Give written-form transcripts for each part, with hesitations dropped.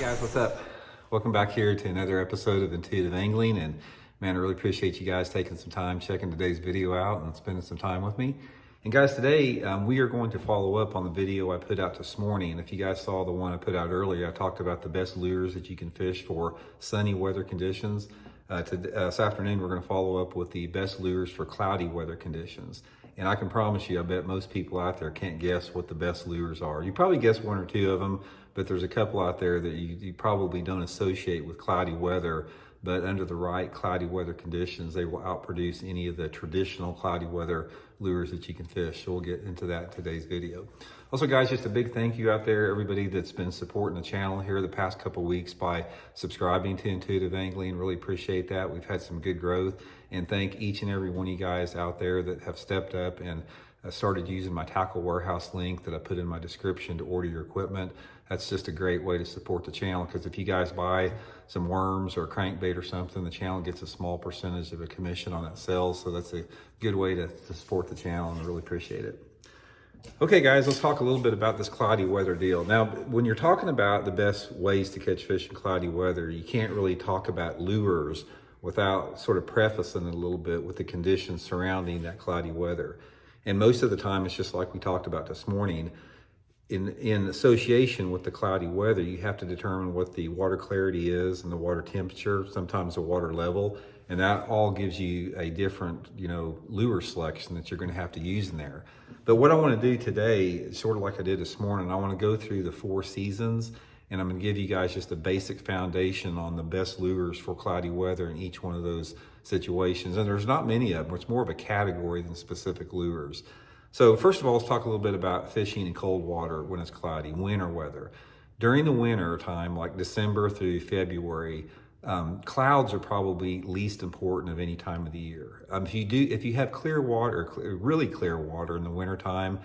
Guys, what's up? Welcome back here to another episode of Intuitive Angling, and man, I really appreciate you guys taking some time checking today's video out and spending some time with me. And guys, today we are going to follow up on the video I put out this morning. And if you guys saw the one I put out earlier, I talked about the best lures that you can fish for sunny weather conditions. This afternoon we're going to follow up with the best lures for cloudy weather conditions. And I can promise you, I bet most people out there can't guess what the best lures are. You probably guess one or two of them, but there's a couple out there that you probably don't associate with cloudy weather, but under the right cloudy weather conditions, they will outproduce any of the traditional cloudy weather lures that you can fish. So we'll get into that in today's video. Also guys, just a big thank you out there, everybody that's been supporting the channel here the past couple weeks by subscribing to Intuitive Angling. Really appreciate that. We've had some good growth, and thank each and every one of you guys out there that have stepped up and started using my tackle warehouse link that I put in my description to order your equipment. That's just a great way to support the channel, because if you guys buy some worms or crankbait or something, the channel gets a small percentage of a commission on that sale. So that's a good way to support the channel, and I really appreciate it. Okay guys, let's talk a little bit about this cloudy weather deal. Now, when you're talking about the best ways to catch fish in cloudy weather, you can't really talk about lures without sort of prefacing it a little bit with the conditions surrounding that cloudy weather. And most of the time, it's just like we talked about this morning. In association with the cloudy weather, you have to determine what the water clarity is and the water temperature, sometimes the water level, and that all gives you a different, lure selection that you're going to have to use in there. But what I want to do today, sort of like I did this morning, I want to go through the 4 seasons, and I'm going to give you guys just a basic foundation on the best lures for cloudy weather in each one of those situations. And there's not many of them. It's more of a category than specific lures. So first of all, let's talk a little bit about fishing in cold water when it's cloudy, winter weather. During the winter time, like December through February, clouds are probably least important of any time of the year. If you have clear water, really clear water in the winter time,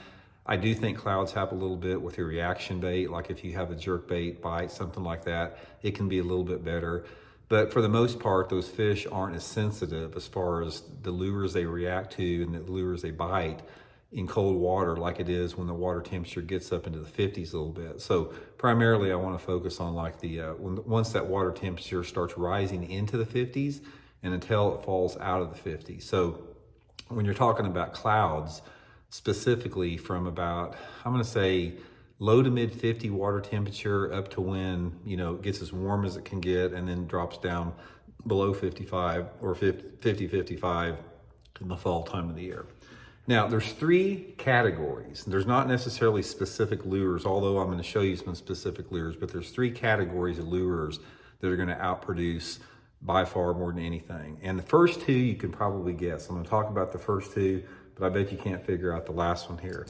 I do think clouds help a little bit with your reaction bait. Like if you have a jerk bait bite, something like that, it can be a little bit better. But for the most part, those fish aren't as sensitive as far as the lures they react to and the lures they bite in cold water like it is when the water temperature gets up into the 50s a little bit. So primarily I want to focus on like once that water temperature starts rising into the 50s and until it falls out of the 50s. So when you're talking about clouds, specifically from about, I'm going to say low to mid 50 water temperature up to when, it gets as warm as it can get and then drops down below 55 or 50, 55 in the fall time of the year. Now, there's 3 categories. There's not necessarily specific lures, although I'm going to show you some specific lures, but there's 3 categories of lures that are going to outproduce by far more than anything. And the first 2 you can probably guess. I'm going to talk about the first 2, but I bet you can't figure out the last one here.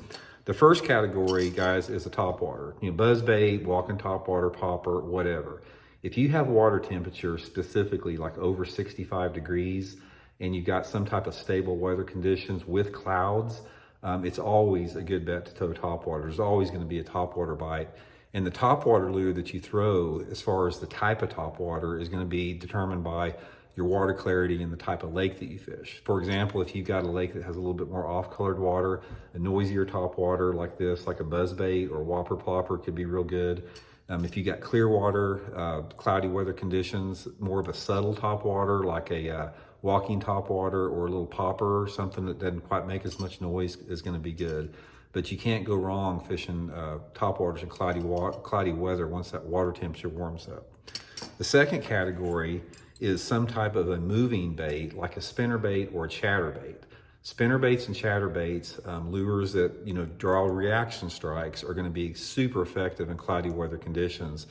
The first category, guys, is the topwater. Buzzbait, walking topwater, popper, whatever. If you have water temperature specifically like over 65 degrees, and you've got some type of stable weather conditions with clouds, it's always a good bet to tow topwater. There's always going to be a topwater bite. And the topwater lure that you throw, as far as the type of topwater, is going to be determined by your water clarity and the type of lake that you fish. For example, if you've got a lake that has a little bit more off-colored water, a noisier topwater like this, like a buzzbait or whopper plopper could be real good. If you got clear water, cloudy weather conditions, more of a subtle topwater like a walking topwater or a little popper or something that doesn't quite make as much noise is going to be good. But you can't go wrong fishing topwaters in cloudy weather once that water temperature warms up. The second category is some type of a moving bait like a spinnerbait or a chatterbait. Spinnerbaits and chatterbaits, lures that draw reaction strikes, are going to be super effective in cloudy weather conditions.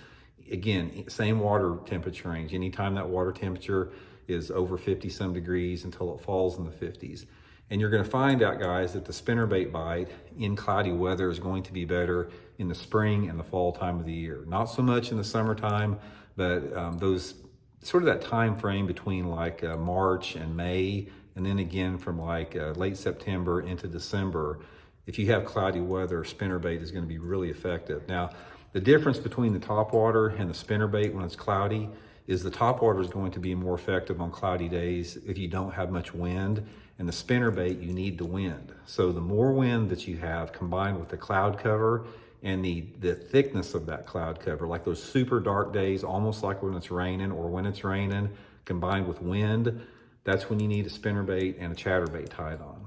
Again, same water temperature range. Anytime that water temperature is over 50 some degrees until it falls in the 50s. And you're going to find out, guys, that the spinnerbait bite in cloudy weather is going to be better in the spring and the fall time of the year. Not so much in the summertime, but those sort of that time frame between like March and May, and then again from like late September into December. If you have cloudy weather, spinnerbait is going to be really effective. Now, the difference between the topwater and the spinnerbait when it's cloudy is the topwater is going to be more effective on cloudy days if you don't have much wind, and the spinnerbait, you need the wind. So the more wind that you have combined with the cloud cover and the thickness of that cloud cover, like those super dark days, almost like when it's raining or when it's raining, combined with wind, that's when you need a spinnerbait and a chatterbait tied on.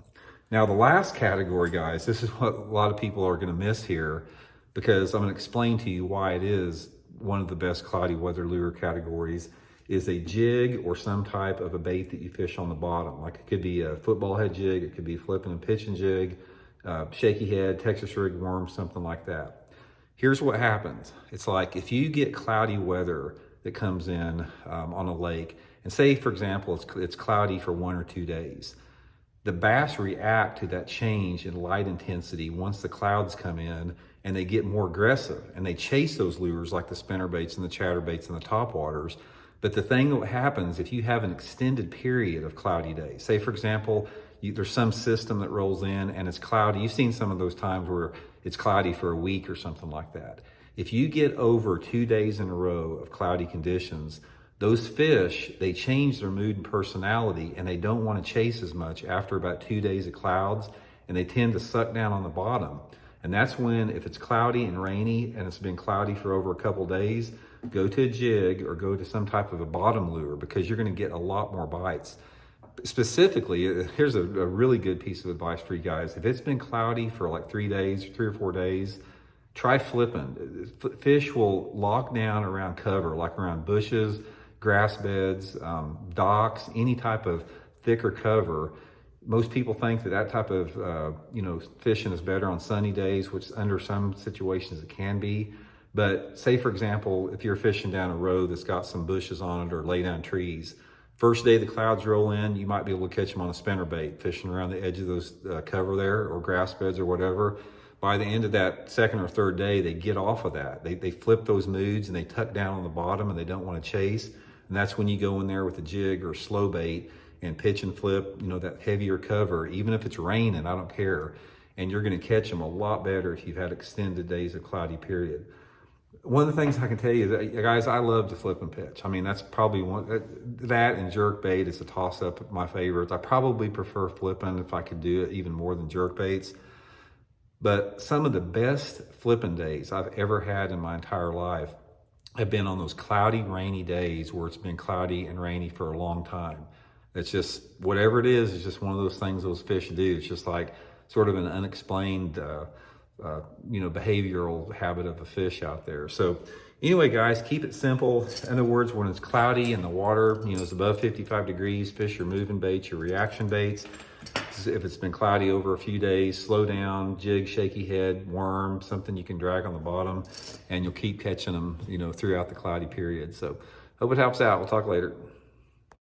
Now, the last category, guys, this is what a lot of people are gonna miss here, because I'm gonna explain to you why it is one of the best cloudy weather lure categories, is a jig or some type of a bait that you fish on the bottom. Like it could be a football head jig, it could be flipping and pitching jig, shaky head, Texas rig worm, something like that. Here's what happens. It's like if you get cloudy weather that comes in on a lake, and say, for example, it's cloudy for 1 or 2 days, the bass react to that change in light intensity once the clouds come in, and they get more aggressive and they chase those lures like the spinnerbaits and the chatterbaits and the topwaters. But the thing that happens if you have an extended period of cloudy days, say for example, there's some system that rolls in and it's cloudy. You've seen some of those times where it's cloudy for a week or something like that. If you get over 2 days in a row of cloudy conditions, those fish, they change their mood and personality, and they don't want to chase as much after about 2 days of clouds, and they tend to suck down on the bottom. And that's when, if it's cloudy and rainy and it's been cloudy for over a couple days, go to a jig or go to some type of a bottom lure, because you're going to get a lot more bites. Specifically, here's a really good piece of advice for you guys. If it's been cloudy for like 3 days, 3 or 4 days, try flipping. Fish will lock down around cover, like around bushes, grass beds, docks, any type of thicker cover. Most people think that type of fishing is better on sunny days, which under some situations it can be. But say, for example, if you're fishing down a road that's got some bushes on it or lay down trees, first day the clouds roll in, you might be able to catch them on a spinnerbait fishing around the edge of those cover there, or grass beds or whatever. By the end of that second or third day, they get off of that. They flip those moods and they tuck down on the bottom and they don't want to chase. And that's when you go in there with a jig or slow bait and pitch and flip, that heavier cover, even if it's raining, I don't care. And you're going to catch them a lot better if you've had extended days of cloudy period. One of the things I can tell you, that, guys, I love to flip and pitch. I mean, that's probably that and jerk bait is a toss up of my favorites. I probably prefer flipping if I could do it even more than jerk baits. But some of the best flipping days I've ever had in my entire life have been on those cloudy, rainy days where it's been cloudy and rainy for a long time. It's just, whatever it is, it's just one of those things those fish do. It's just like sort of an unexplained, behavioral habit of a fish out there. So anyway, guys, keep it simple. In other words, when it's cloudy and the water, is above 55 degrees, fish your moving baits, your reaction baits. If it's been cloudy over a few days, slow down, jig, shaky head, worm, something you can drag on the bottom, and you'll keep catching them, throughout the cloudy period. So hope it helps out. We'll talk later.